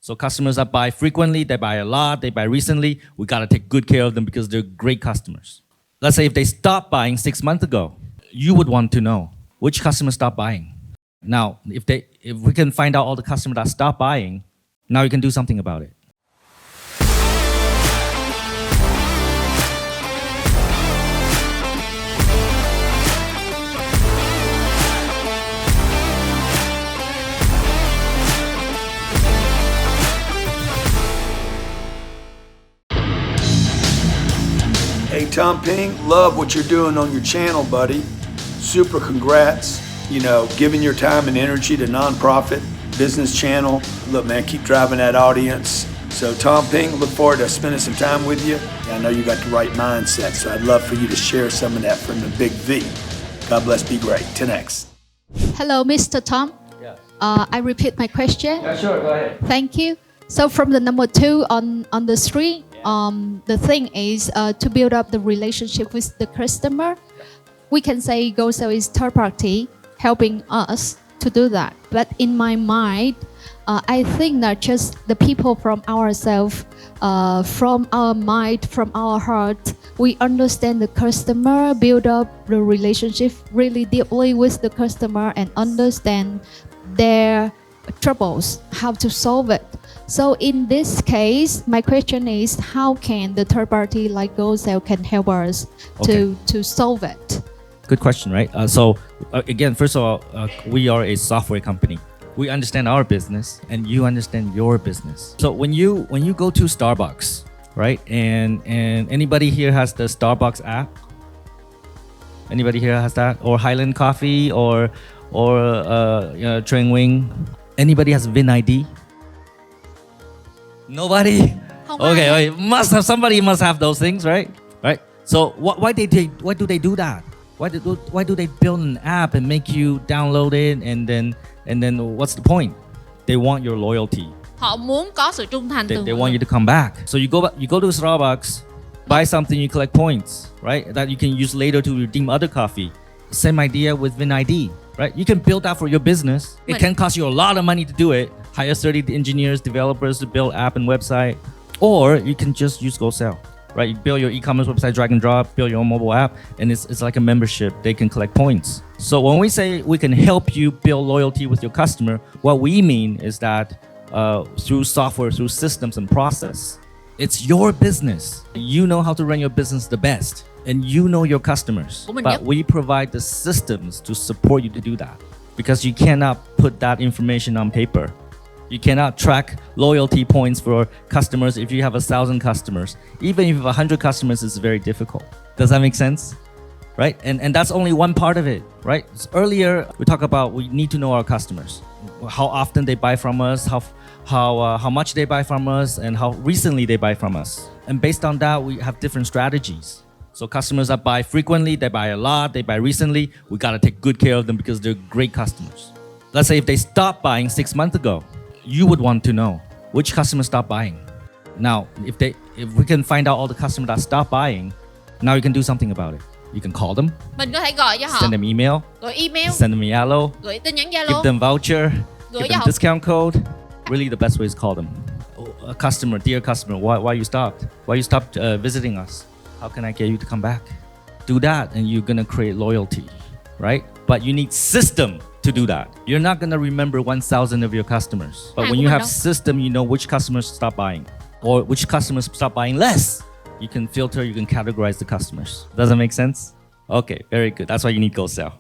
So customers that buy frequently, they buy a lot, they buy recently, we gotta take good care of them because they're great customers. Let's say if they stopped buying 6 months ago, you would want to know which customer stopped buying. Now, if we can find out all the customers that stopped buying, now you can do something about it. Hey, Tom Peng, love what you're doing on your channel, buddy. Super congrats. You know, giving your time and energy to nonprofit business channel. Look, man, keep driving that audience. So, Tom Peng, look forward to spending some time with you. I know you got the right mindset, so I'd love for you to share some of that from the big V. God bless, be great. 10X. Hello, Mr. Tom. Yeah. I repeat my question. Yeah, sure, go ahead. Thank you. So from the number 2 on the street, the thing is to build up the relationship with the customer. We can say GoSell is third party helping us to do that. But in my mind, I think that just the people from ourselves, from our mind, from our heart, we understand the customer, build up the relationship really deeply with the customer and understand their troubles, how to solve it. So in this case, my question is, how can the third party like GoSell can help us to solve it? Good question, right? Again, first of all, we are a software company. We understand our business, and you understand your business. So when you go to Starbucks, right? And anybody here has the Starbucks app? Anybody here has that? Or Highland Coffee, or Train Wing? Anybody has Vin ID? Nobody? Okay, somebody must have those things, right? Right. So why do they do that? Why do they build an app and make you download it and then what's the point? They want your loyalty. Họ muốn có sự trung thành từ They want you to come back. So you go to Starbucks, buy something, you collect points, right? That you can use later to redeem other coffee. Same idea with Vin ID, right? You can build that for your business. It can cost you a lot of money to do it. Hire 30 engineers, developers to build app and website, or you can just use GoSell, right? You build your e-commerce website, drag and drop, build your own mobile app, and it's like a membership. They can collect points. So when we say we can help you build loyalty with your customer, what we mean is that through software, through systems and process, it's your business. You know how to run your business the best, and you know your customers. But we provide the systems to support you to do that, because you cannot put that information on paper. You cannot track loyalty points for customers if you have 1,000 customers. Even if you have 100 customers, it's very difficult. Does that make sense? Right? And that's only one part of it, right? So earlier, we talked about we need to know our customers. How often they buy from us, how much they buy from us, and how recently they buy from us. And based on that, we have different strategies. So customers that buy frequently, they buy a lot, they buy recently, we gotta take good care of them because they're great customers. Let's say if they stopped buying 6 months ago, you would want to know which customer stopped buying. Now, if we can find out all the customers that stopped buying, now you can do something about it. You can call them, Mình có thể gọi cho họ, send them email, gửi email, send them Yalo, gửi tin nhắn give Zalo, them voucher, gửi give cho them họ. discount code. Really, the best way is call them. A customer, dear customer, why you stopped? Why you stopped visiting us? How can I get you to come back? Do that, and you're gonna create loyalty, right? But you need system to do that. You're not gonna remember 1,000 of your customers, but when you have system, you know which customers stop buying or which customers stop buying less. You can filter, you can categorize the customers. Does that make sense? Okay, very good. That's why you need GoSell.